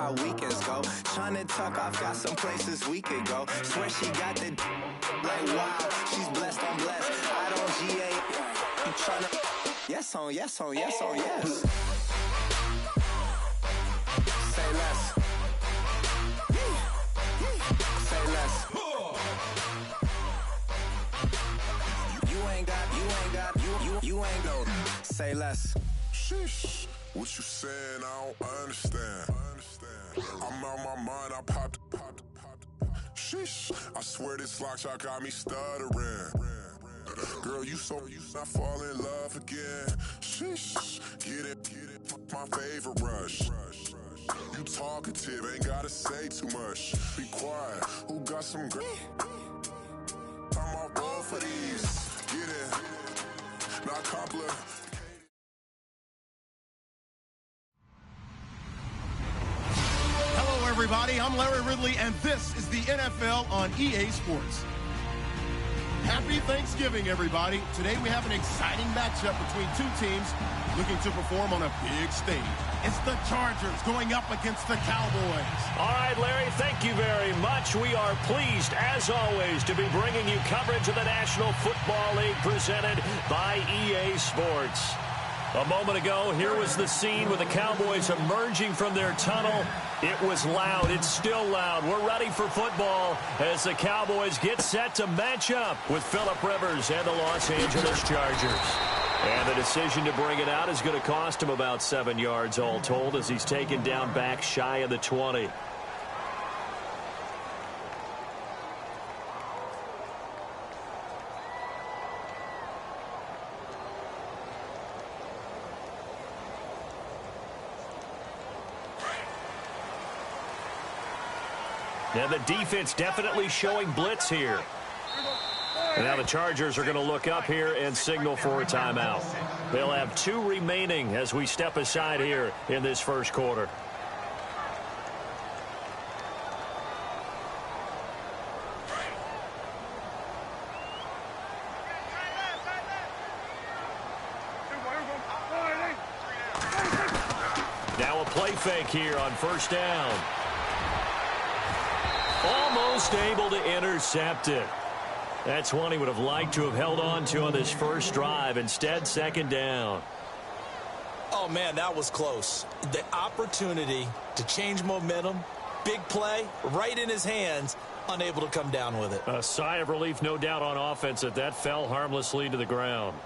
how weekends go. Tryna tuck off, got some places we could go. Swear she got the like wow, she's blessed, I'm blessed. I don't GA. You tryna yes on yes on yes on yes. Say less. Say less. You ain't no. Say less. Sheesh. What you saying? I don't understand. I'm out my mind. I popped. Sheesh. I swear this lock shot got me stuttering. Girl, you not fall in love again. Sheesh. Get it. My favorite rush. You talkative, ain't gotta say too much. Be quiet. Who got some green? I'm all roll for these. Get it. Not compliment. Hello, everybody. I'm Larry Ridley, and this is the NFL on EA Sports. Happy Thanksgiving, everybody. Today we have an exciting matchup between two teams looking to perform on a big stage. It's the Chargers going up against the Cowboys. All right, Larry, thank you very much. We are pleased, as always, to be bringing you coverage of the National Football League presented by EA Sports. A moment ago, here was the scene with the Cowboys emerging from their tunnel. It was loud. It's still loud. We're ready for football as the Cowboys get set to match up with Phillip Rivers and the Los Angeles Chargers. And the decision to bring it out is going to cost him about 7 yards all told as he's taken down back shy of the 20. Now the defense definitely showing blitz here. And now the Chargers are going to look up here and signal for a timeout. They'll have 2 remaining as we step aside here in this first quarter. Now a play fake here on first down. Almost able to intercept it. That's one he would have liked to have held on to on this first drive. Instead, second down. Oh, man, that was close. The opportunity to change momentum, big play, right in his hands, unable to come down with it. A sigh of relief, no doubt, on offense that fell harmlessly to the ground.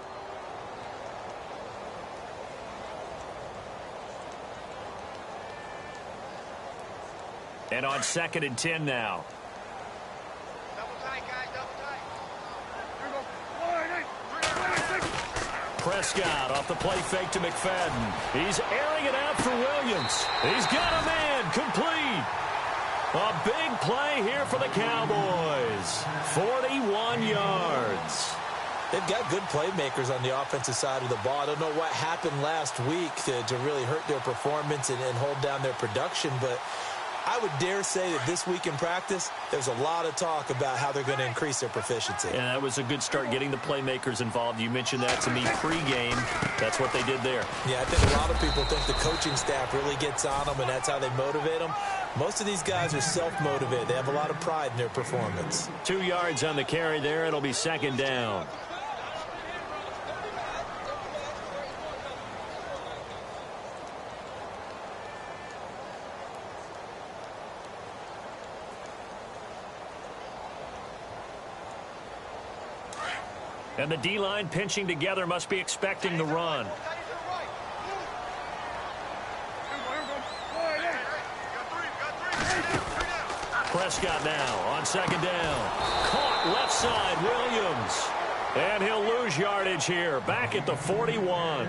And on 2nd and 10 now. Prescott off the play fake to McFadden. He's airing it out for Williams. He's got a man complete. A big play here for the Cowboys. 41 yards. They've got good playmakers on the offensive side of the ball. I don't know what happened last week to really hurt their performance and hold down their production, but I would dare say that this week in practice, there's a lot of talk about how they're going to increase their proficiency. Yeah, that was a good start getting the playmakers involved. You mentioned that to me pregame. That's what they did there. Yeah, I think a lot of people think the coaching staff really gets on them, and that's how they motivate them. Most of these guys are self-motivated. They have a lot of pride in their performance. 2 yards on the carry there. It'll be second down. And the D-line pinching together, must be expecting the run. Prescott now on second down. Caught left side, Williams. And he'll lose yardage here, back at the 41.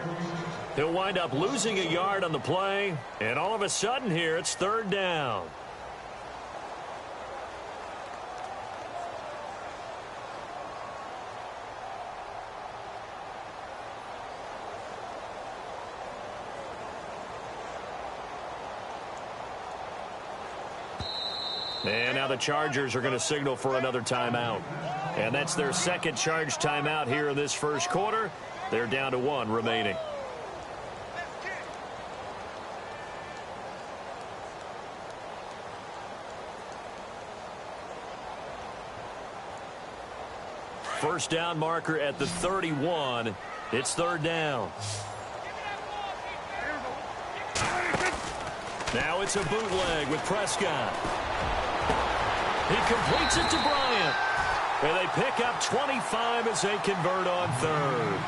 He'll wind up losing a yard on the play. And all of a sudden here, it's third down. And now the Chargers are going to signal for another timeout. And that's their second charge timeout here in this first quarter. They're down to 1 remaining. first down marker at the 31. It's third down. Now it's a bootleg with Prescott. He completes it to Bryant. And they pick up 25 as they convert on third.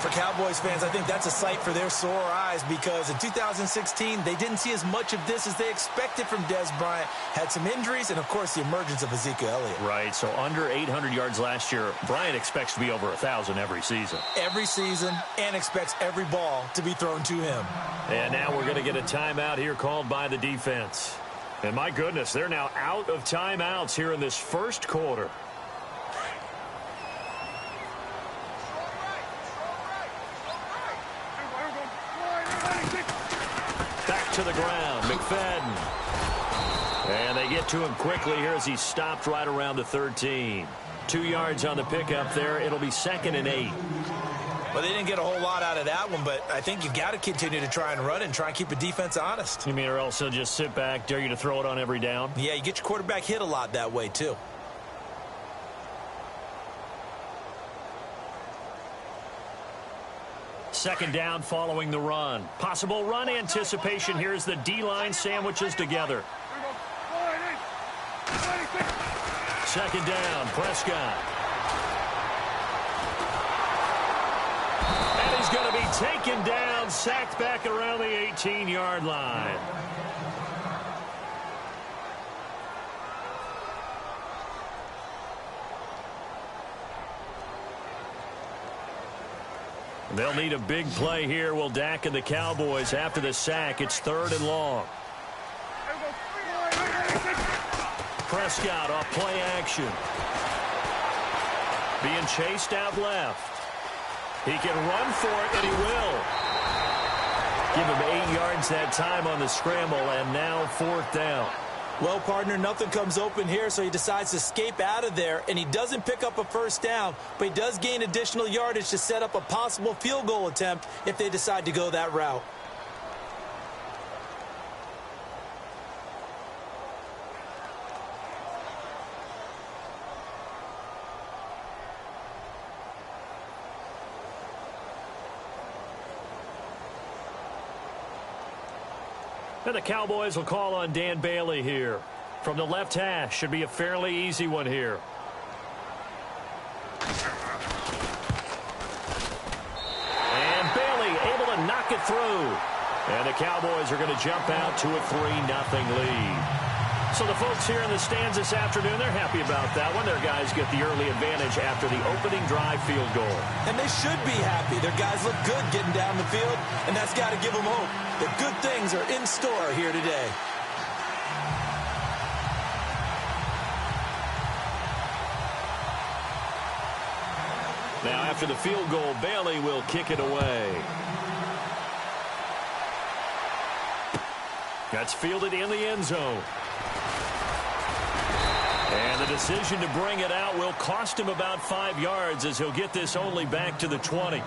For Cowboys fans, I think that's a sight for their sore eyes because in 2016, they didn't see as much of this as they expected from Dez Bryant. Had some injuries and, of course, the emergence of Ezekiel Elliott. Right, so under 800 yards last year. Bryant expects to be over 1,000 every season. Every season, and expects every ball to be thrown to him. And now we're going to get a timeout here called by the defense. And my goodness, they're now out of timeouts here in this first quarter. Back to the ground, McFadden. And they get to him quickly here as he's stopped right around the 13. 2 yards on the pickup there. It'll be 2nd and 8. Well, they didn't get a whole lot out of that one, but I think you've got to continue to try and run and try and keep the defense honest. You mean or else they'll just sit back, dare you to throw it on every down? Yeah, you get your quarterback hit a lot that way, too. Second down following the run. Possible run anticipation. Here's the D-line sandwiches together. Second down, Prescott. And he's going to be taken down, sacked back around the 18-yard line. They'll need a big play here. Will Dak and the Cowboys after the sack. It's 3rd and long. Prescott off play action. Being chased out left. He can run for it, and he will. Give him 8 yards that time on the scramble, and now 4th down. Well, partner, nothing comes open here, so he decides to escape out of there, and he doesn't pick up a first down, but he does gain additional yardage to set up a possible field goal attempt if they decide to go that route. And the Cowboys will call on Dan Bailey here. From the left hash, should be a fairly easy one here. And Bailey able to knock it through. And the Cowboys are going to jump out to a 3-0 lead. So the folks here in the stands this afternoon, they're happy about that one. Their guys get the early advantage after the opening drive field goal. And they should be happy. Their guys look good getting down the field, and that's got to give them hope that good things are in store here today. Now after the field goal, Bailey will kick it away. That's fielded in the end zone. And the decision to bring it out will cost him about 5 yards as he'll get this only back to the 20.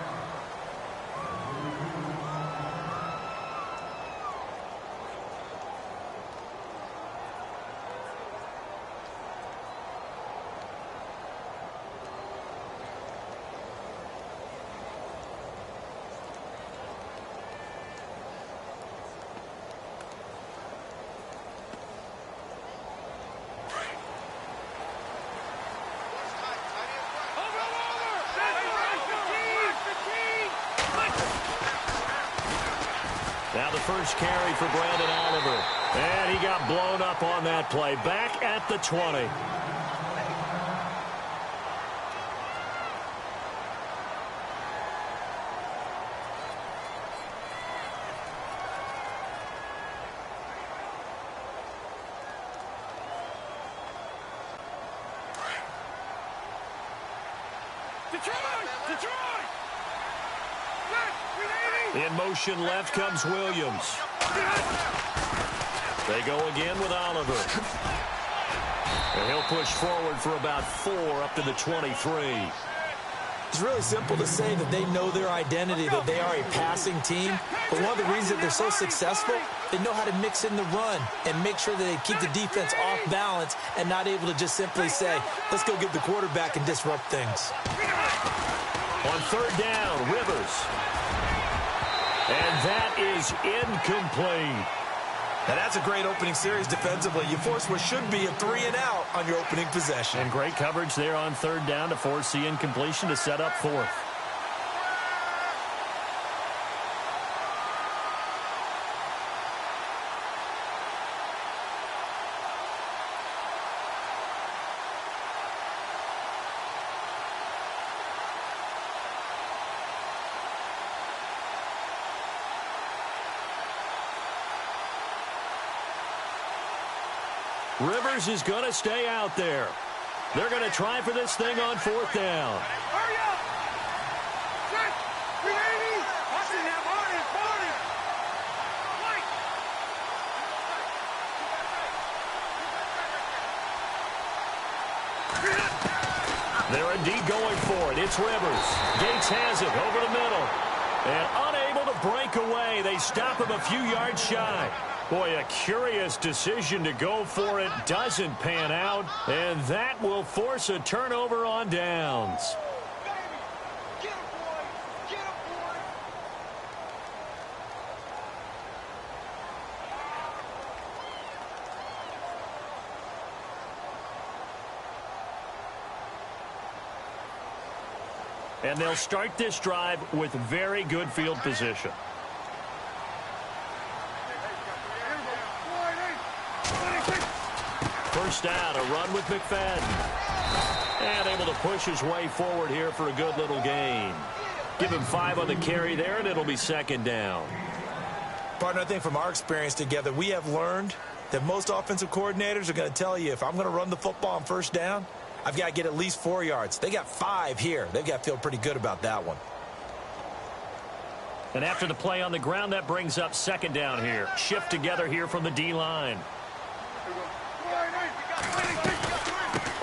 Now the first carry for Brandon Oliver. And he got blown up on that play. Back at the 20. In motion left comes Williams. They go again with Oliver. And he'll push forward for about 4 up to the 23. It's really simple to say that they know their identity, that they are a passing team. But one of the reasons that they're so successful, they know how to mix in the run and make sure that they keep the defense off balance and not able to just simply say, let's go get the quarterback and disrupt things. On third down, Rivers. And that is incomplete. Now, that's a great opening series defensively. You force what should be a 3-and-out on your opening possession. And great coverage there on third down to force the incompletion to set up fourth. Rivers is going to stay out there. They're going to try for this thing on fourth down. Hurry up! Set! 380! Watch it now, Martin! Martin! They're indeed going for it. It's Rivers. Gates has it over the middle. And unable to break away. They stop him a few yards shy. Boy, a curious decision to go for it. Doesn't pan out. And that will force a turnover on downs. Get him, boy! Get him, boy! And they'll start this drive with very good field position. First down, a run with McFadden. And able to push his way forward here for a good little gain. Give him 5 on the carry there, and it'll be second down. Partner, I think from our experience together, we have learned that most offensive coordinators are going to tell you, if I'm going to run the football on first down, I've got to get at least 4 yards. They got 5 here. They've got to feel pretty good about that one. And after the play on the ground, that brings up second down here. Shift together here from the D-line.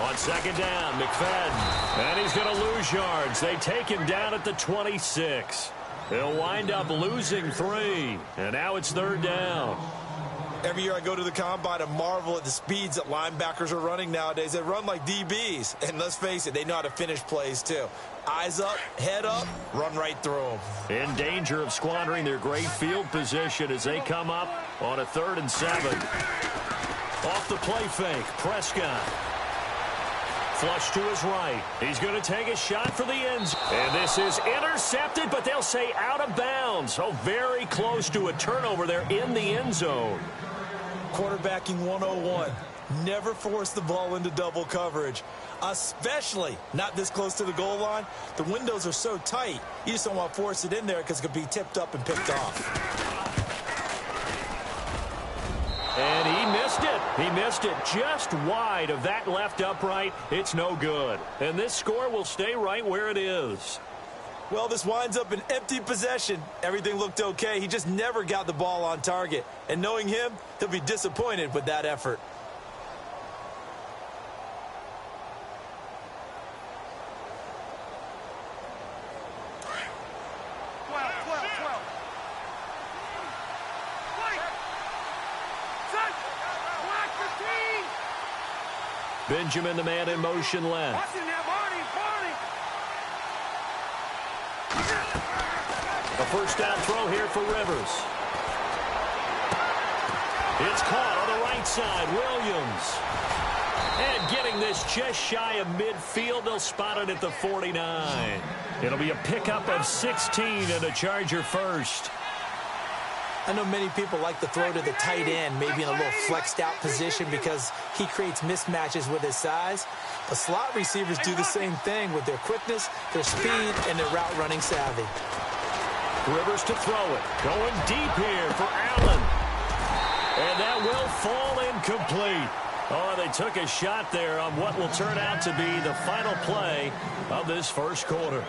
On second down, McFadden. And he's going to lose yards. They take him down at the 26. They'll wind up losing 3. And now it's third down. Every year I go to the combine and marvel at the speeds that linebackers are running nowadays. They run like DBs. And let's face it, they know how to finish plays too. Eyes up, head up, run right through them. In danger of squandering their great field position as they come up on a 3rd and 7. Off the play fake, Prescott. Flush to his right. He's going to take a shot for the end zone. And this is intercepted, but they'll say out of bounds. Oh, very close to a turnover there in the end zone. Quarterbacking 101. Never force the ball into double coverage, especially not this close to the goal line. The windows are so tight, you just don't want to force it in there because it could be tipped up and picked off. And he missed it. He missed it just wide of that left upright. It's no good. And this score will stay right where it is. Well, this winds up an empty possession. Everything looked okay. He just never got the ball on target. And knowing him, he'll be disappointed with that effort. Benjamin, the man in motion left. A first down throw here for Rivers. It's caught on the right side. Williams. And getting this just shy of midfield. They'll spot it at the 49. It'll be a pickup of 16 and a Charger first. I know many people like to throw to the tight end, maybe in a little flexed out position because he creates mismatches with his size. But slot receivers do the same thing with their quickness, their speed, and their route running savvy. Rivers to throw it. Going deep here for Allen. And that will fall incomplete. Oh, they took a shot there on what will turn out to be the final play of this first quarter.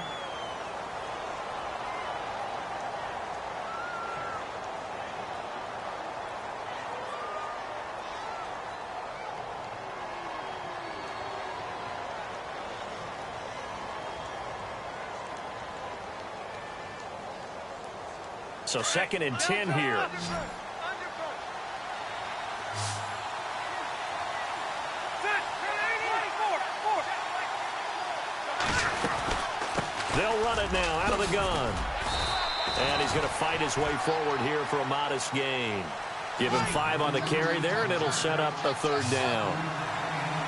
So 2nd and 10 here. They'll run it now out of the gun. And he's going to fight his way forward here for a modest gain. Give him 5 on the carry there, and it'll set up a 3rd down.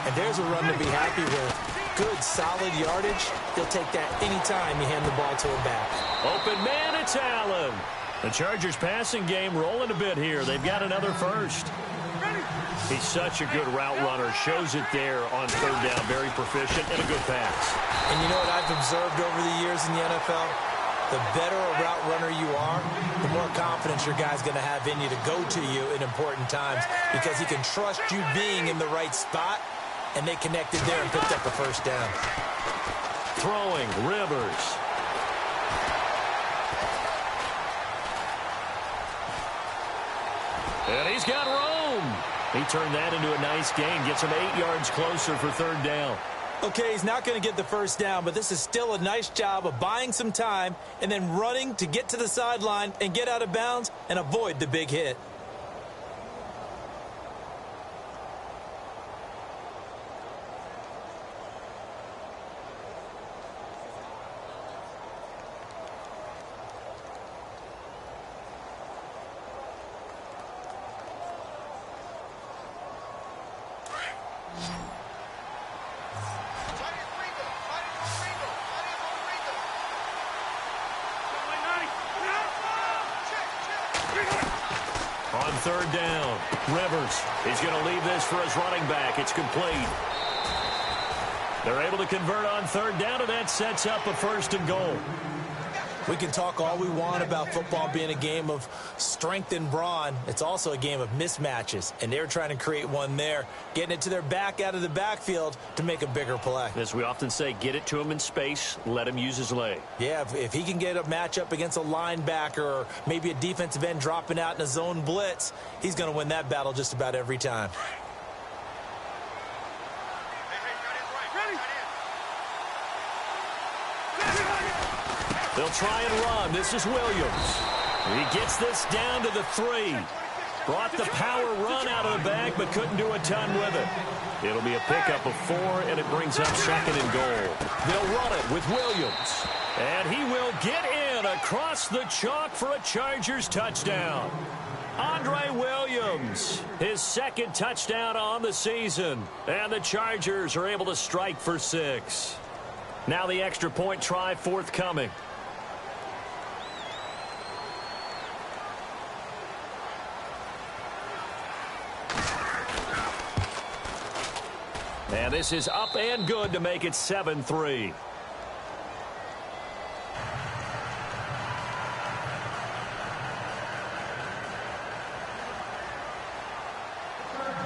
And there's a run to be happy with. Good, solid yardage. He'll take that anytime you hand the ball to him back. Open man, it's Allen. The Chargers passing game rolling a bit here. They've got another first. He's such a good route runner. Shows it there on 3rd down. Very proficient and a good pass. And you know what I've observed over the years in the NFL? The better a route runner you are, the more confidence your guy's going to have in you to go to you in important times because he can trust you being in the right spot, and they connected there and picked up the 1st down. Throwing, Rivers. And he's got room. He turned that into a nice gain. Gets him 8 yards closer for 3rd down. Okay, he's not going to get the 1st down, but this is still a nice job of buying some time and then running to get to the sideline and get out of bounds and avoid the big hit. On 3rd down, Rivers. He's going to leave this for his running back. It's complete. They're able to convert on 3rd down, and that sets up a 1st and goal. We can talk all we want about football being a game of strength and brawn. It's also a game of mismatches, and they're trying to create one there, getting it to their back out of the backfield to make a bigger play. As we often say, get it to him in space, let him use his leg. Yeah, if he can get a matchup against a linebacker or maybe a defensive end dropping out in a zone blitz, he's going to win that battle just about every time. They'll try and run. This is Williams. He gets this down to the 3. Brought the power run out of the bag, but couldn't do a ton with it. It'll be a pickup of 4, and it brings up 2nd and goal. They'll run it with Williams. And he will get in across the chalk for a Chargers touchdown. Andre Williams, his 2nd touchdown on the season. And the Chargers are able to strike for 6. Now the extra point try forthcoming. And this is up and good to make it 7-3.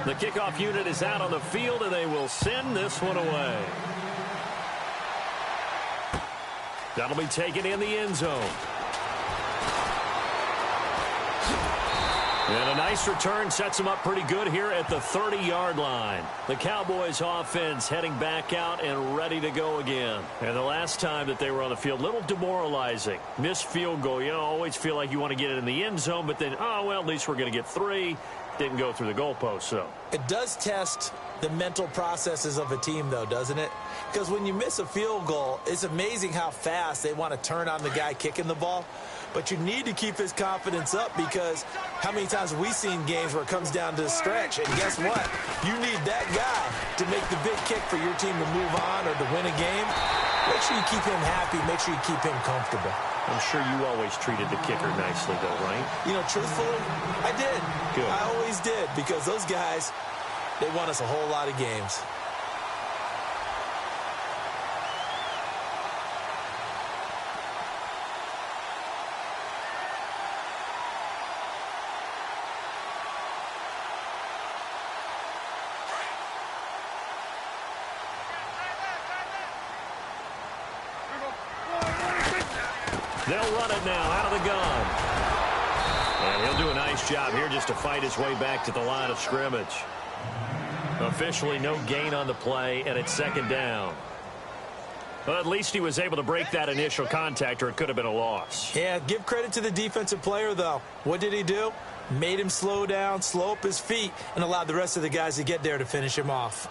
The kickoff unit is out on the field, and they will send this one away. That'll be taken in the end zone. And a nice return sets them up pretty good here at the 30-yard line. The Cowboys offense heading back out and ready to go again. And the last time that they were on the field, a little demoralizing. Missed field goal. You know, always feel like you want to get it in the end zone, but then, oh, well, at least we're going to get 3. Didn't go through the goalpost, so. It does test the mental processes of a team, though, doesn't it? Because when you miss a field goal, it's amazing how fast they want to turn on the guy kicking the ball. But you need to keep his confidence up because how many times have we seen games where it comes down to the stretch? And guess what? You need that guy to make the big kick for your team to move on or to win a game. Make sure you keep him happy. Make sure you keep him comfortable. I'm sure you always treated the kicker nicely, though, right? You know, truthfully, I did. Good. I always did because those guys, they won us a whole lot of games. They'll run it now out of the gun. And he'll do a nice job here just to fight his way back to the line of scrimmage. Officially no gain on the play, and it's 2nd down. Well, at least he was able to break that initial contact, or it could have been a loss. Yeah, give credit to the defensive player, though. What did he do? Made him slow down, slow up his feet, and allowed the rest of the guys to get there to finish him off.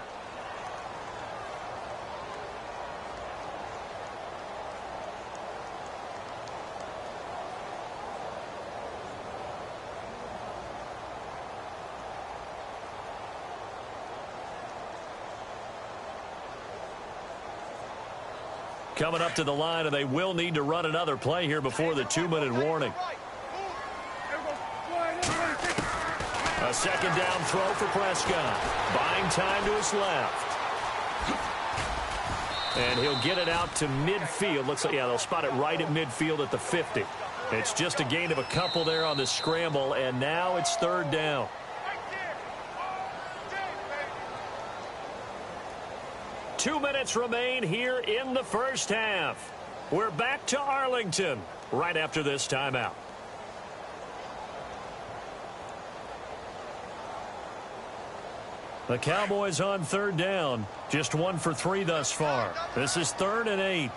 Coming up to the line, and they will need to run another play here before the 2-minute warning. A second down throw for Prescott. Buying time to his left. And he'll get it out to midfield. Looks like, yeah, they'll spot it right at midfield at the 50. It's just a gain of a couple there on the scramble, and now it's third down. Two minutes remain here in the first half. We're back to Arlington right after this timeout. The Cowboys on third down. Just 1 for 3 thus far. This is 3rd and 8.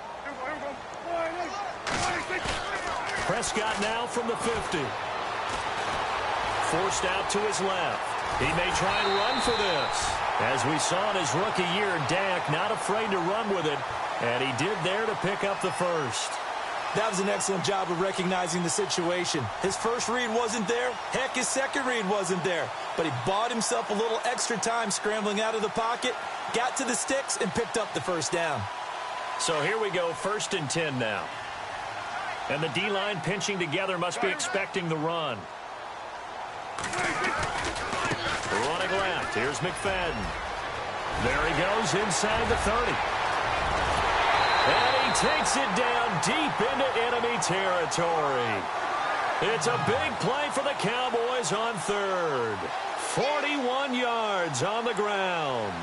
Prescott now from the 50. Forced out to his left. He may try and run for this. As we saw in his rookie year, Dak not afraid to run with it, and he did there to pick up the first. That was an excellent job of recognizing the situation. His first read wasn't there. Heck, his second read wasn't there. But he bought himself a little extra time scrambling out of the pocket, got to the sticks, and picked up the first down. So here we go, 1st and 10 now. And the D-line pinching together, must be expecting the run. Running left. Here's McFadden. There he goes inside the 30. And he takes it down deep into enemy territory. It's a big play for the Cowboys on 3rd. 41 yards on the ground.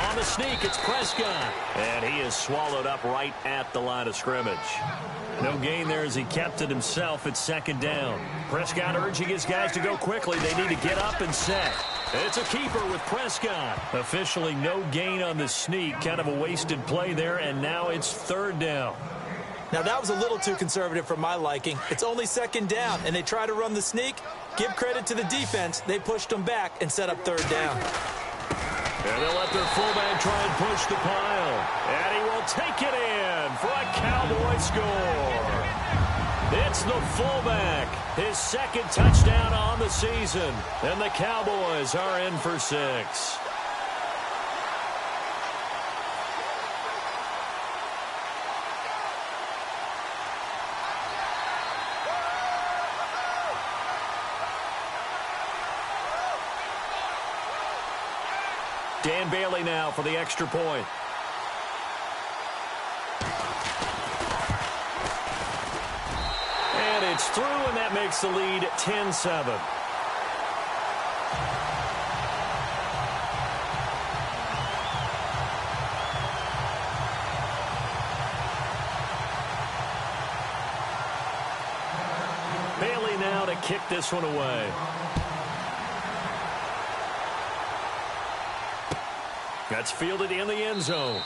On the sneak, it's Prescott. And he is swallowed up right at the line of scrimmage. No gain there as he kept it himself at 2nd down. Prescott urging his guys to go quickly. They need to get up and set. It's a keeper with Prescott. Officially no gain on the sneak. Kind of a wasted play there, and now it's 3rd down. Now, that was a little too conservative for my liking. It's only 2nd down, and they try to run the sneak. Give credit to the defense. They pushed them back and set up 3rd down. And they'll let their fullback try and push the pile. And he will take it in for a Cowboy score. It's the fullback. His 2nd touchdown on the season. And the Cowboys are in for 6. Dan Bailey now for the extra point. And it's through, and that makes the lead 10-7. Bailey now to kick this one away. That's fielded in the end zone.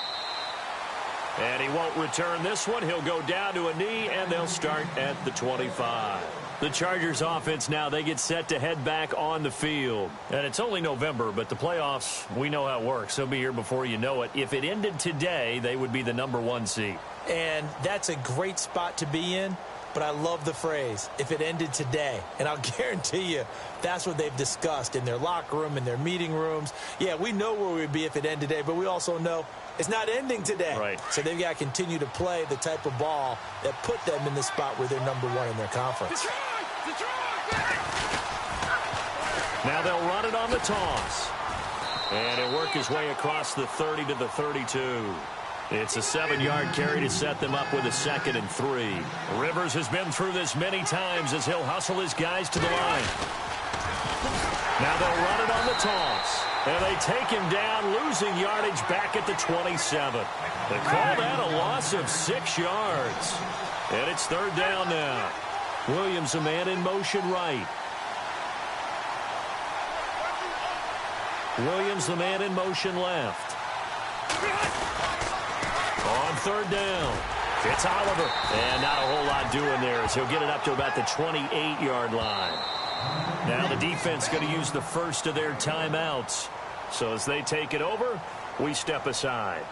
And he won't return this one. He'll go down to a knee, and they'll start at the 25. The Chargers offense now, they get set to head back on the field. And it's only November, but the playoffs, we know how it works. They'll be here before you know it. If it ended today, they would be the #1 seed. And that's a great spot to be in. But I love the phrase, if it ended today. And I'll guarantee you, that's what they've discussed in their locker room, in their meeting rooms. Yeah, we know where we'd be if it ended today, but we also know it's not ending today. Right. So they've got to continue to play the type of ball that put them in the spot where they're #1 in their conference. Now they'll run it on the toss. And he'll work his way across the 30 to the 32. It's a 7-yard carry to set them up with a 2nd and 3. Rivers has been through this many times as he'll hustle his guys to the line. Now they'll run it on the toss. And they take him down, losing yardage back at the 27. They call that a loss of 6 yards. And it's third down now. Williams, a man in motion right. Williams, the man in motion left. On third down, it's Oliver. And not a whole lot doing there as he'll get it up to about the 28-yard line. Now the defense going to use the first of their timeouts. So as they take it over, we step aside.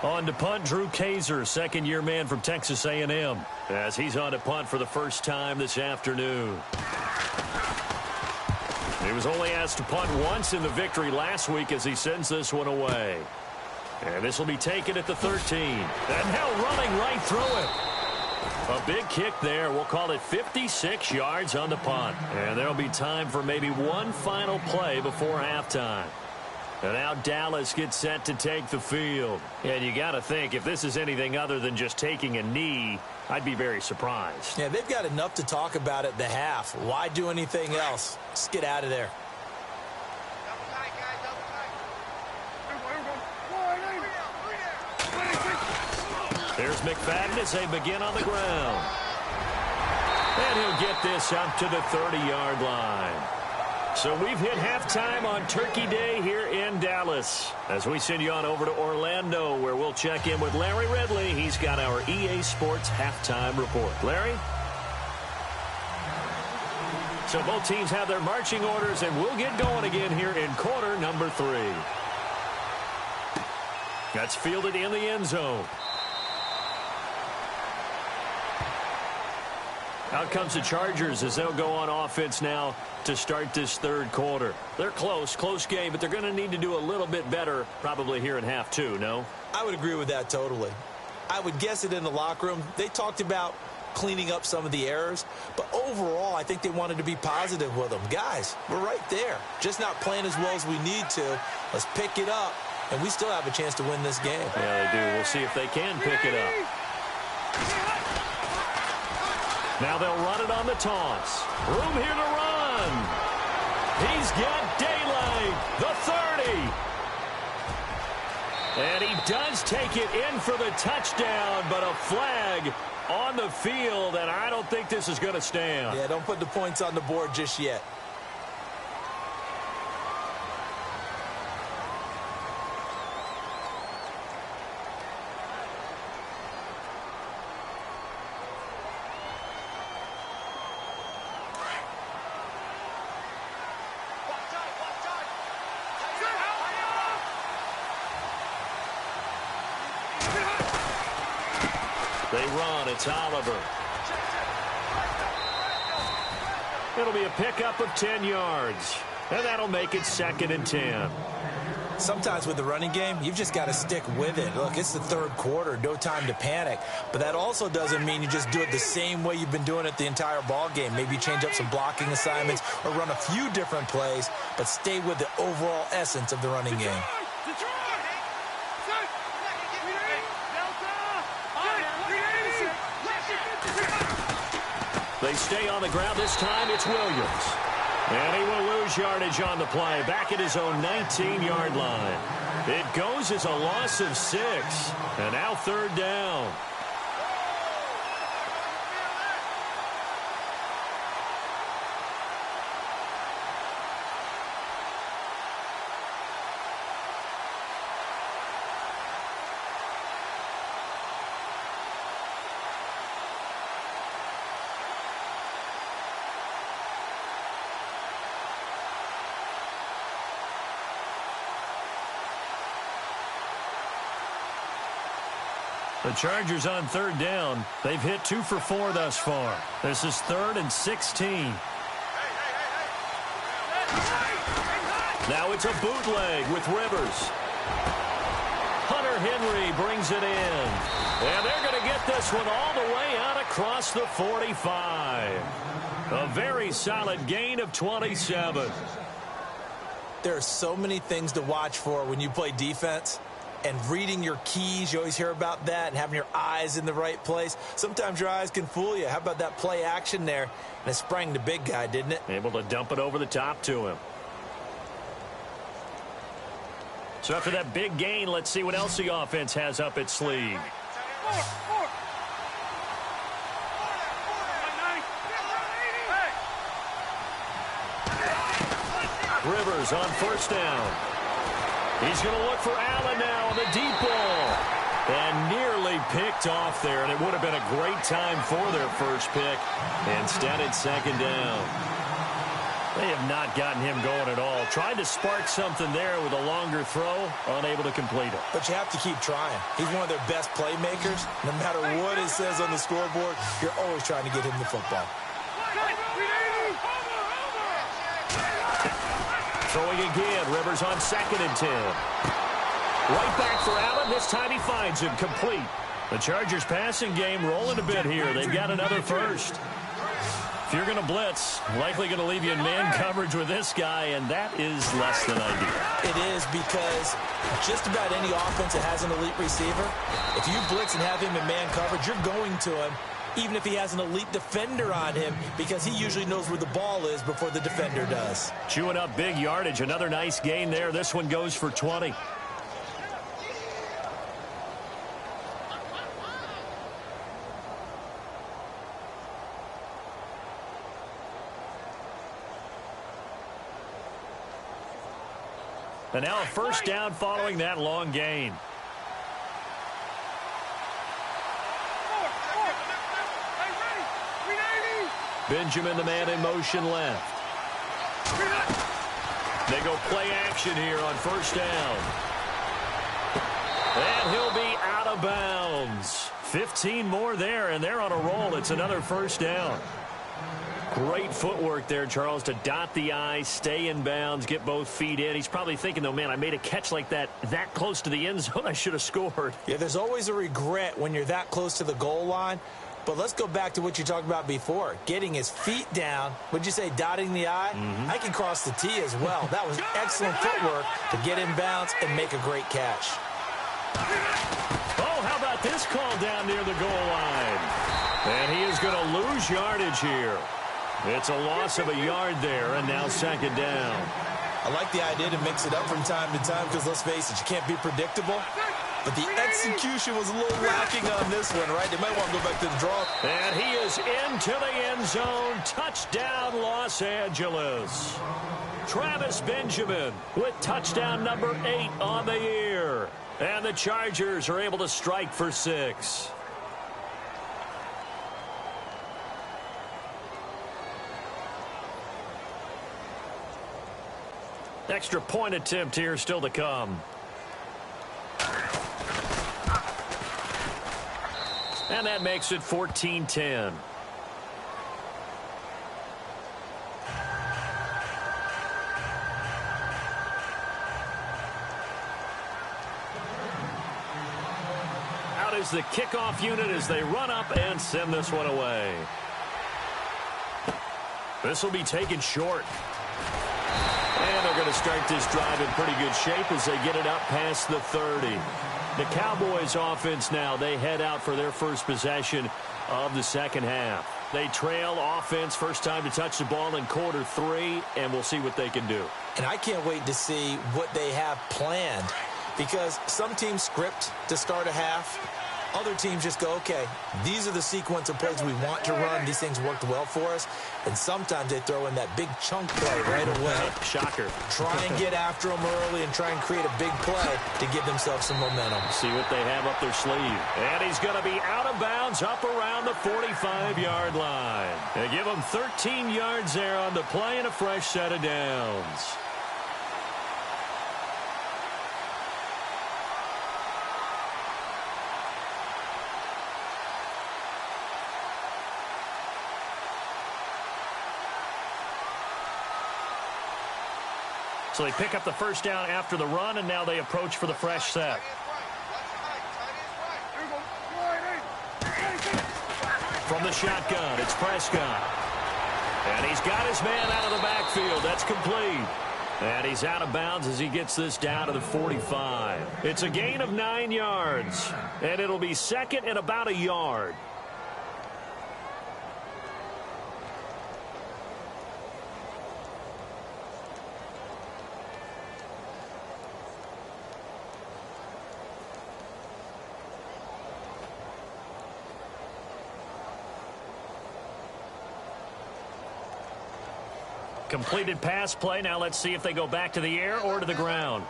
On to punt, Drew Kaiser, second-year man from Texas A&M, as he's on to punt for the first time this afternoon. He was only asked to punt once in the victory last week as he sends this one away. And this will be taken at the 13. And now running right through it. A big kick there. We'll call it 56 yards on the punt. And there'll be time for maybe one final play before halftime. And now Dallas gets set to take the field. And you got to think, if this is anything other than just taking a knee, I'd be very surprised. Yeah, they've got enough to talk about at the half. Why do anything else? Just get out of there. There's Mckinnon as they begin on the ground. And he'll get this up to the 30-yard line. So we've hit halftime on Turkey Day here in Dallas. As we send you on over to Orlando, where we'll check in with Larry Ridley. He's got our EA Sports halftime report. Larry? So both teams have their marching orders, and we'll get going again here in quarter number 3. That's fielded in the end zone. Out comes the Chargers as they'll go on offense now to start this third quarter. They're close game, but they're going to need to do a little bit better probably here in half 2, no? I would agree with that totally. I would guess it in the locker room. They talked about cleaning up some of the errors, but overall I think they wanted to be positive with them. Guys, we're right there. Just not playing as well as we need to. Let's pick it up, and we still have a chance to win this game. Yeah, they do. We'll see if they can pick it up. Now they'll run it on the toss. Room here to run. He's got daylight. The 30. And he does take it in for the touchdown, but a flag on the field, and I don't think this is going to stand. Yeah, don't put the points on the board just yet. They run. It's Oliver. It'll be a pickup of 10 yards. And that'll make it 2nd and 10. Sometimes with the running game, you've just got to stick with it. Look, it's the third quarter. No time to panic. But that also doesn't mean you just do it the same way you've been doing it the entire ball game. Maybe change up some blocking assignments or run a few different plays, but stay with the overall essence of the running game. They stay on the ground. This time it's Williams. And he will lose yardage on the play. Back at his own 19-yard line. It goes as a loss of 6. And now third down. The Chargers on third down. They've hit 2 for 4 thus far. This is 3rd and 16. Now it's a bootleg with Rivers. Hunter Henry brings it in. And they're going to get this one all the way out across the 45. A very solid gain of 27. There are so many things to watch for when you play defense. And reading your keys, you always hear about that, and having your eyes in the right place. Sometimes your eyes can fool you. How about that play action there? And it sprang the big guy, didn't it? Able to dump it over the top to him. So after that big gain, let's see what else the offense has up its sleeve. Rivers on first down. He's going to look for Allen now on the deep ball. And nearly picked off there, and it would have been a great time for their first pick. Instead, it's second down. They have not gotten him going at all. Tried to spark something there with a longer throw, unable to complete it. But you have to keep trying. He's one of their best playmakers. No matter what it says on the scoreboard, you're always trying to get him the football. Throwing again, Rivers on 2nd and 10. Right back for Allen. This time he finds him complete. The Chargers passing game rolling a bit here. They've got another first. If you're going to blitz, likely going to leave you in man coverage with this guy, and that is less than ideal. It is, because just about any offense that has an elite receiver, if you blitz and have him in man coverage, you're going to him, even if he has an elite defender on him, because he usually knows where the ball is before the defender does. Chewing up big yardage. Another nice gain there. This one goes for 20. And now a first down following that long gain. Benjamin, the man in motion left. They go play action here on first down. And he'll be out of bounds. 15 more there, and they're on a roll. It's another first down. Great footwork there, Charles, to dot the I, stay in bounds, get both feet in. He's probably thinking, though, man, I made a catch like that close to the end zone. I should have scored. Yeah, there's always a regret when you're that close to the goal line. But let's go back to what you talked about before. Getting his feet down. Would you say dotting the I? I can cross the T as well. That was excellent footwork to get in bounds and make a great catch. Oh, how about this call down near the goal line? And he is going to lose yardage here. It's a loss of a yard there, and now second down. I like the idea to mix it up from time to time because, let's face it, you can't be predictable. But the execution was a little lacking on this one, right? They might want to go back to the draw. And he is into the end zone. Touchdown, Los Angeles. Travis Benjamin with touchdown number 8 on the year. And the Chargers are able to strike for 6. Extra point attempt here still to come. And that makes it 14-10. Out is the kickoff unit as they run up and send this one away. This will be taken short. And they're going to start this drive in pretty good shape as they get it up past the 30. The Cowboys offense now, they head out for their first possession of the second half. They trail offense, first time to touch the ball in quarter 3, and we'll see what they can do. And I can't wait to see what they have planned, because some teams script to start a half. Other teams just go, okay, these are the sequence of plays we want to run. These things worked well for us. And sometimes they throw in that big chunk play right away. Shocker. Try and get after them early and try and create a big play to give themselves some momentum. See what they have up their sleeve. And he's going to be out of bounds up around the 45-yard line. They give him 13 yards there on the play and a fresh set of downs. So they pick up the first down after the run, and now they approach for the fresh set. From the shotgun, it's Prescott. And he's got his man out of the backfield. That's complete. And he's out of bounds as he gets this down to the 45. It's a gain of 9 yards. And it'll be second and about a yard. Completed pass play. Now let's see if they go back to the air or to the ground.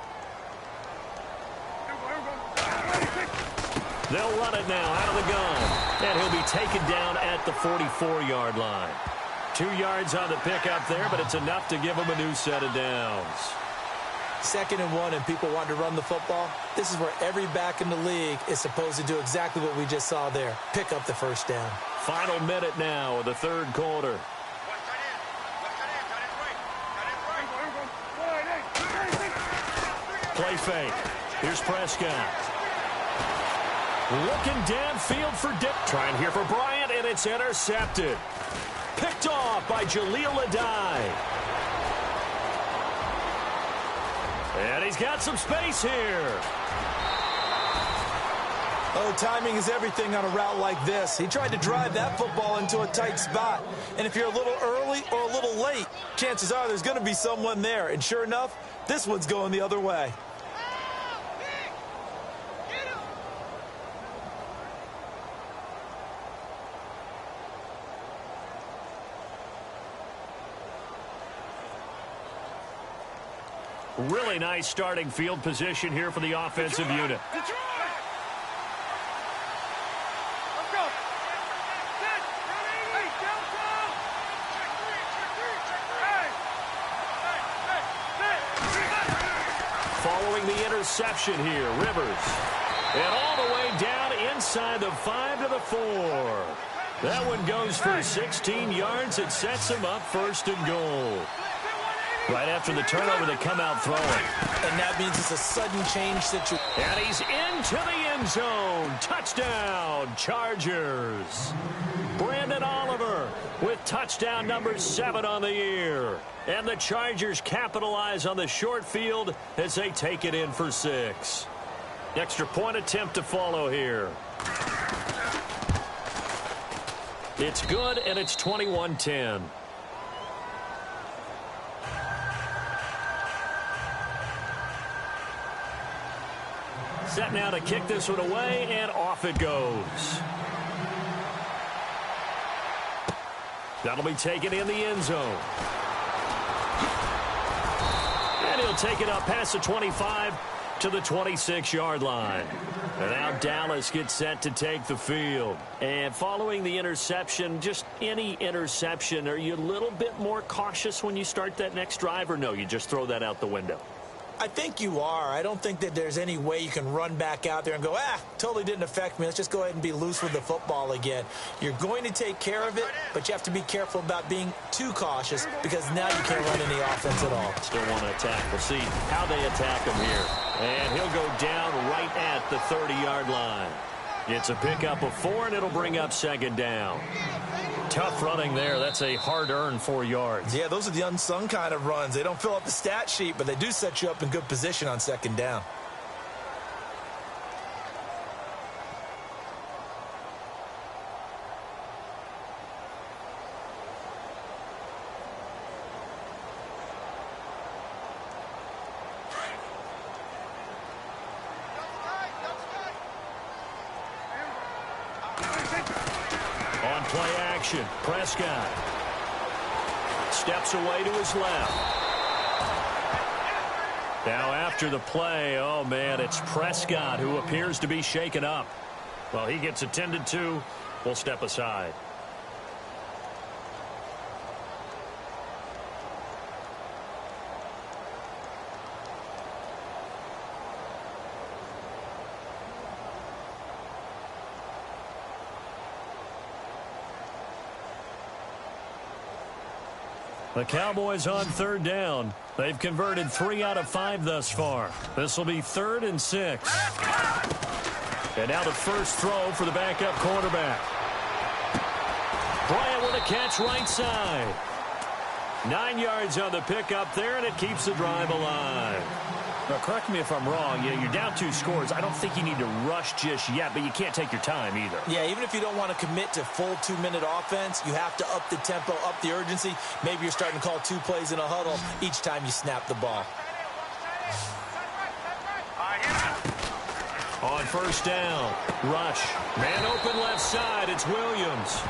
They'll run it now out of the gun. And he'll be taken down at the 44-yard line. 2 yards on the pickup there, but it's enough to give him a new set of downs. 2nd and 1, and people want to run the football. This is where every back in the league is supposed to do exactly what we just saw there. Pick up the first down. Final minute now of the 3rd quarter. Play fake. Here's Prescott. Looking downfield for Dick. Trying here for Bryant, and it's intercepted. Picked off by Jaleel Adai. And he's got some space here. Oh, timing is everything on a route like this. He tried to drive that football into a tight spot. And if you're a little early or a little late, chances are there's going to be someone there. And sure enough, this one's going the other way. Really nice starting field position here for the offensive unit. Following the interception here, Rivers. And all the way down inside the 5 to the 4. That one goes for 16 yards. It sets him up 1st and goal. Right after the turnover, they come out throwing. And that means it's a sudden change situation. And he's into the end zone. Touchdown, Chargers. Brandon Oliver with touchdown number 7 on the year. And the Chargers capitalize on the short field as they take it in for 6. Extra point attempt to follow here. It's good, and it's 21-10. Set now to kick this one away, and off it goes. That'll be taken in the end zone. And he'll take it up past the 25 to the 26-yard line. And now Dallas gets set to take the field. And following the interception, just any interception, are you a little bit more cautious when you start that next drive, or no, you just throw that out the window? I think you are. I don't think that there's any way you can run back out there and go, totally didn't affect me. Let's just go ahead and be loose with the football again. You're going to take care of it, but you have to be careful about being too cautious because now you can't run any offense at all. Still want to attack. We'll see how they attack him here. And he'll go down right at the 30-yard line. It's a pickup of 4, and it'll bring up 2nd down. Tough running there. That's a hard-earned 4 yards. Yeah, those are the unsung kind of runs. They don't fill up the stat sheet, but they do set you up in good position on 2nd down. Play action. Prescott steps away to his left. Now after the play, oh man, it's Prescott who appears to be shaken up. Well, he gets attended to. We'll step aside. The Cowboys on 3rd down. They've converted 3 out of 5 thus far. This will be 3rd and 6. And now the first throw for the backup quarterback. Bryant with a catch right side. 9 yards on the pickup there, and it keeps the drive alive. Now, correct me if I'm wrong. Yeah, you're down 2 scores. I don't think you need to rush just yet, but you can't take your time either. Yeah, even if you don't want to commit to full 2-minute offense, you have to up the tempo, up the urgency. Maybe you're starting to call 2 plays in a huddle each time you snap the ball. On 1st down, rush. Man open left side, it's Williams.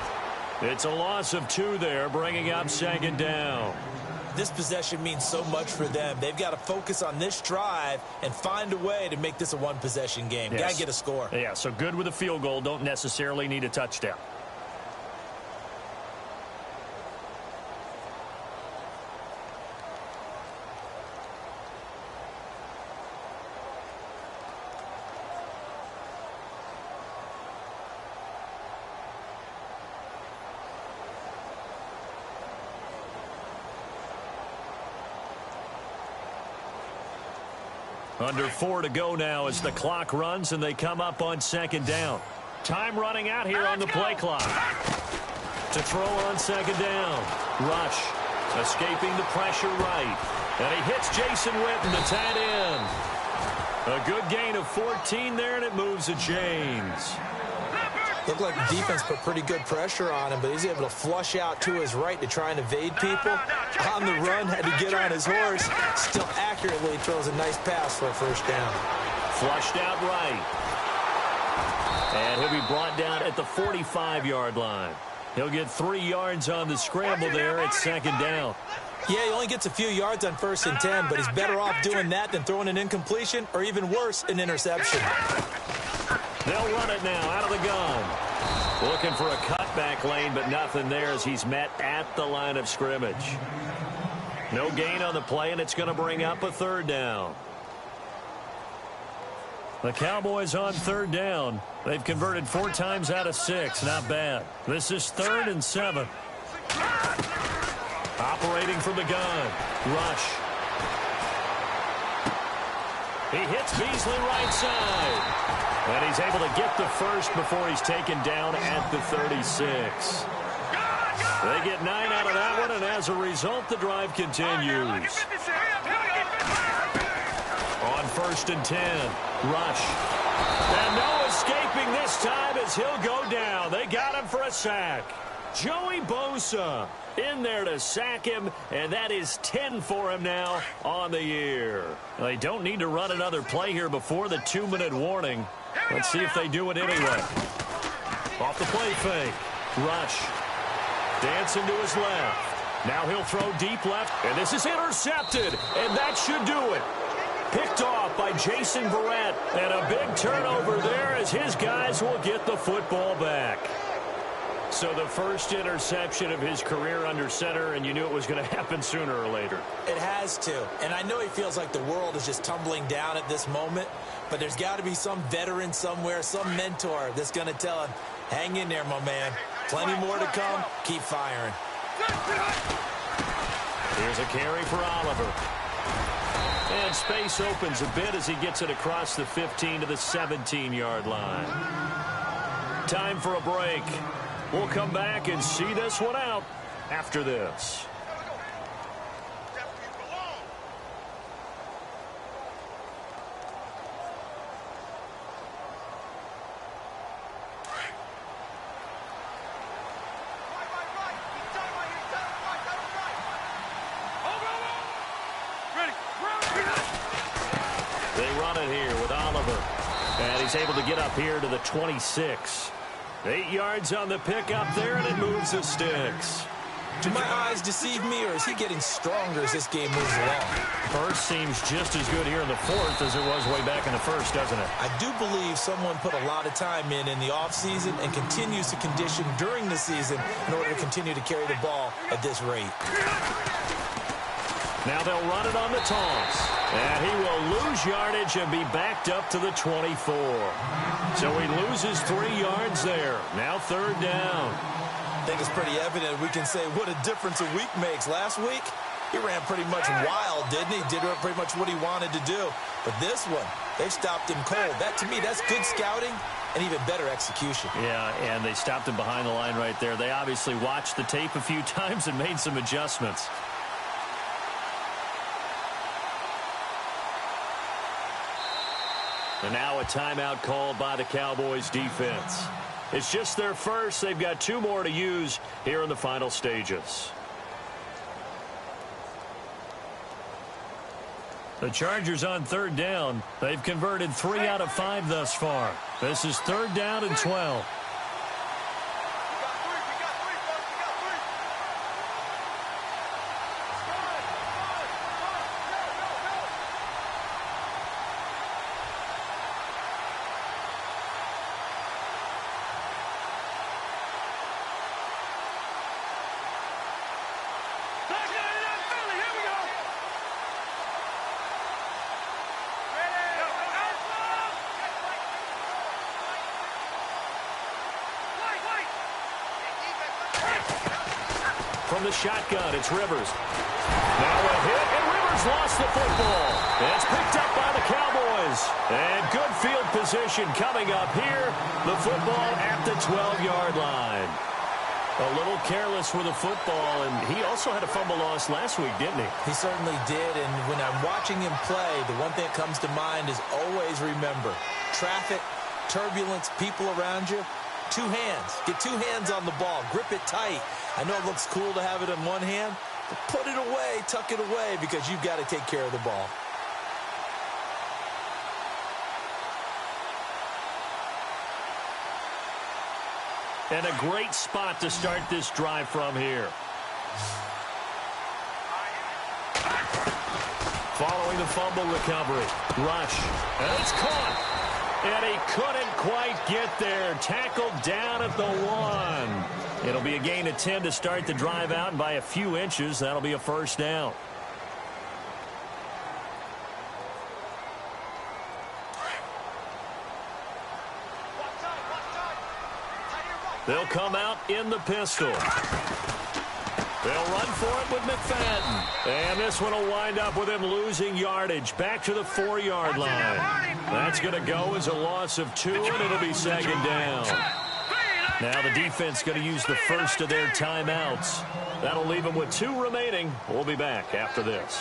It's a loss of 2 there, bringing up 2nd down. this possession means so much for them. They've got to focus on this drive and find a way to make this a one-possession game. Yes. Got to get a score. Yeah, so good with a field goal. Don't necessarily need a touchdown. Under 4 to go now as the clock runs and they come up on second down. Time running out here on the play clock. To throw on second down. Rush. Escaping the pressure right. And he hits Jason Witten, the tight end. A good gain of 14 there, and it moves the chains. Looked like the defense put pretty good pressure on him, but he's able to flush out to his right to try and evade people. On the run, had to get on his horse. Still accurately throws a nice pass for a first down. Flushed out right. And he'll be brought down at the 45-yard line. He'll get 3 yards on the scramble there at second down. Yeah, he only gets a few yards on 1st and 10, but he's better off doing that than throwing an incompletion or even worse, an interception. They'll run it now out of the gun. Looking for a cutback lane, but nothing there as he's met at the line of scrimmage. No gain on the play, and it's going to bring up a third down. The Cowboys on third down. They've converted 4 times out of 6. Not bad. This is 3rd and 7. Operating from the gun. Rush. He hits Beasley right side. And he's able to get the first before he's taken down at the 36. They get 9 out of that one, and as a result, the drive continues. On 1st and 10, Rush. And no escaping this time as he'll go down. They got him for a sack. Joey Bosa in there to sack him, and that is 10 for him now on the year. They don't need to run another play here before the 2-minute warning. Let's see if they do it anyway. Off the play fake. Rush. Dancing to his left. Now he'll throw deep left, and this is intercepted, and that should do it. Picked off by Jason Verrett, and a big turnover there as his guys will get the football back. So the first interception of his career under center, and you knew it was going to happen sooner or later. It has to. And I know he feels like the world is just tumbling down at this moment, but there's got to be some veteran somewhere, some mentor that's going to tell him, hang in there, my man. Plenty more to come. Keep firing. Here's a carry for Oliver. And space opens a bit as he gets it across the 15 to the 17-yard line. Time for a break. We'll come back and see this one out after this. They run it here with Oliver. And he's able to get up here to the 26. 8 yards on the pickup there, and it moves the sticks. Do my eyes deceive me, or is he getting stronger as this game moves along? First seems just as good here in the fourth as it was way back in the first, doesn't it? I do believe someone put a lot of time in the offseason and continues to condition during the season in order to continue to carry the ball at this rate. Now they'll run it on the toss. And he will lose yardage and be backed up to the 24. So he loses 3 yards there. Now third down. I think it's pretty evident we can say what a difference a week makes. Last week, he ran pretty much wild, didn't he? Did pretty much what he wanted to do. But this one, they've stopped him cold. That, to me, that's good scouting and even better execution. Yeah, and they stopped him behind the line right there. They obviously watched the tape a few times and made some adjustments. And now a timeout called by the Cowboys defense. It's just their first. They've got 2 more to use here in the final stages. The Chargers on third down. They've converted 3 out of 5 thus far. This is third down and 12. from the shotgun. It's Rivers. Now a hit, and Rivers lost the football. It's picked up by the Cowboys. And good field position coming up here. The football at the 12-yard line. A little careless with the football, and he also had a fumble loss last week, didn't he? He certainly did, and when I'm watching him play, the one thing that comes to mind is always remember, traffic, turbulence, people around you, two hands. Get two hands on the ball. Grip it tight. I know it looks cool to have it in one hand, but put it away, tuck it away, because you've got to take care of the ball. And a great spot to start this drive from here. Following the fumble recovery. Rush. And it's caught. And he couldn't quite get there. Tackled down at the 1. It'll be a gain of 10 to start the drive out, and by a few inches, that'll be a first down. They'll come out in the pistol. They'll run for it with Mckinnon. And this one will wind up with him losing yardage back to the 4-yard line. That's going to go as a loss of 2, and it'll be second down. Now the defense going to use the first of their timeouts. That'll leave them with 2 remaining. We'll be back after this.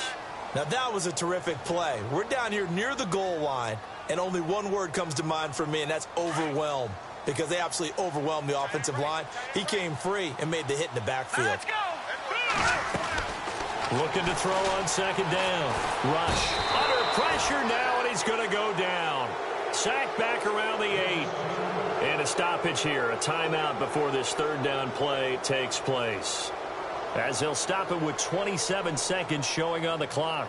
Now that was a terrific play. We're down here near the goal line, and only one word comes to mind for me, and that's overwhelm. Because they absolutely overwhelmed the offensive line. He came free and made the hit in the backfield. Looking to throw on second down. Rush. Under pressure now, and he's going to go down. Sacked back around the 8. And a stoppage here. A timeout before this third down play takes place. As they'll stop it with 27 seconds showing on the clock.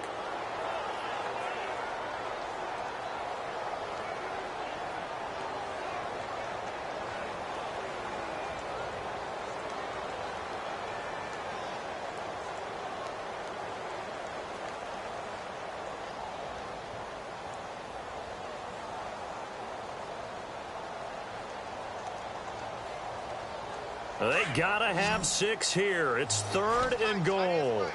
They gotta have 6 here. It's 3rd and goal.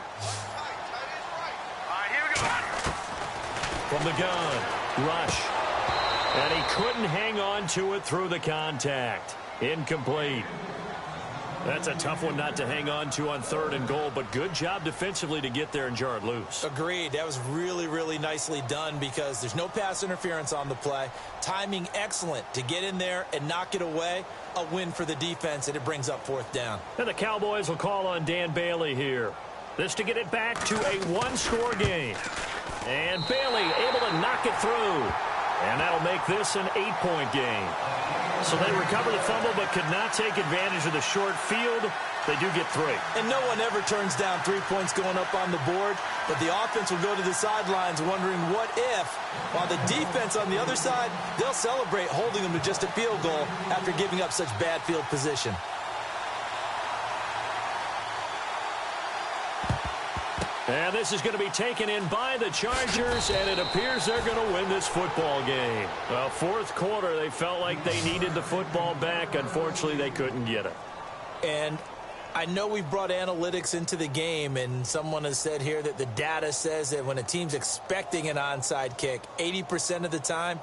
From the gun, Rush. And he couldn't hang on to it through the contact. Incomplete. That's a tough one not to hang on to on 3rd and goal, but good job defensively to get there and jar it loose. Agreed. That was really, really nicely done because there's no pass interference on the play. Timing excellent to get in there and knock it away. A win for the defense, and it brings up 4th down. And the Cowboys will call on Dan Bailey here. This to get it back to a 1-score game. And Bailey able to knock it through. And that'll make this an 8-point game. So they recover the fumble but could not take advantage of the short field. They do get 3. And no one ever turns down 3 points going up on the board, but the offense will go to the sidelines wondering what if, while the defense on the other side, they'll celebrate holding them to just a field goal after giving up such bad field position. And this is going to be taken in by the Chargers, and it appears they're going to win this football game. Well, 4th quarter, they felt like they needed the football back. Unfortunately, they couldn't get it. And I know we've brought analytics into the game, and someone has said here that the data says that when a team's expecting an onside kick, 80% of the time,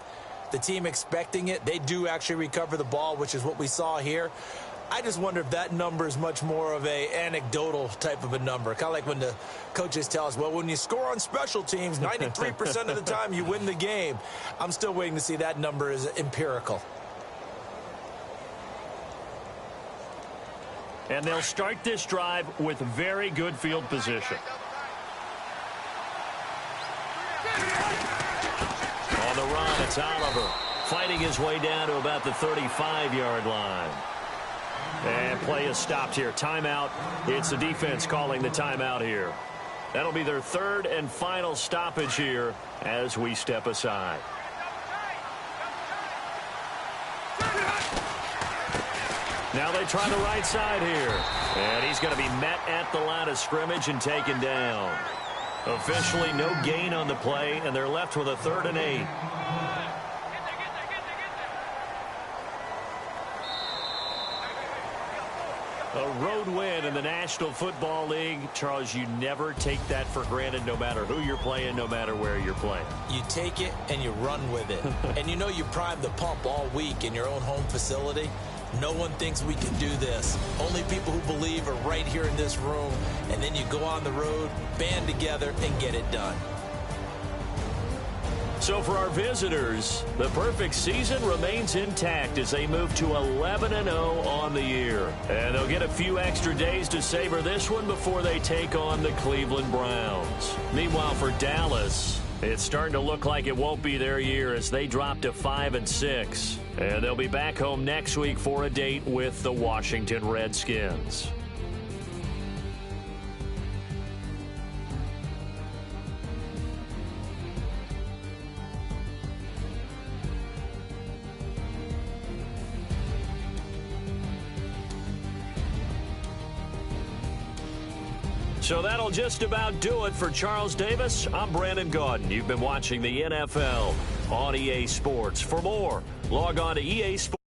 the team expecting it, they do actually recover the ball, which is what we saw here. I just wonder if that number is much more of a anecdotal type of a number. Kind of like when the coaches tell us, well, when you score on special teams, 93% of the time you win the game. I'm still waiting to see that number is empirical. And they'll start this drive with very good field position. On the run, it's Oliver fighting his way down to about the 35-yard line. And play is stopped here. Timeout. It's the defense calling the timeout here. That'll be their 3rd and final stoppage here as we step aside. Now they try the right side here. And he's going to be met at the line of scrimmage and taken down. Officially no gain on the play, and they're left with a 3rd and 8. A road win in the National Football League. Charles, you never take that for granted no matter who you're playing, no matter where you're playing. You take it and you run with it. And you know you primed the pump all week in your own home facility. No one thinks we can do this. Only people who believe are right here in this room. And then you go on the road, band together, and get it done. So for our visitors, the perfect season remains intact as they move to 11-0 on the year. And they'll get a few extra days to savor this one before they take on the Cleveland Browns. Meanwhile, for Dallas, it's starting to look like it won't be their year as they drop to 5-6. And they'll be back home next week for a date with the Washington Redskins. So that'll just about do it for Charles Davis. I'm Brandon Gaudin. You've been watching the NFL on EA Sports. For more, log on to EA Sports.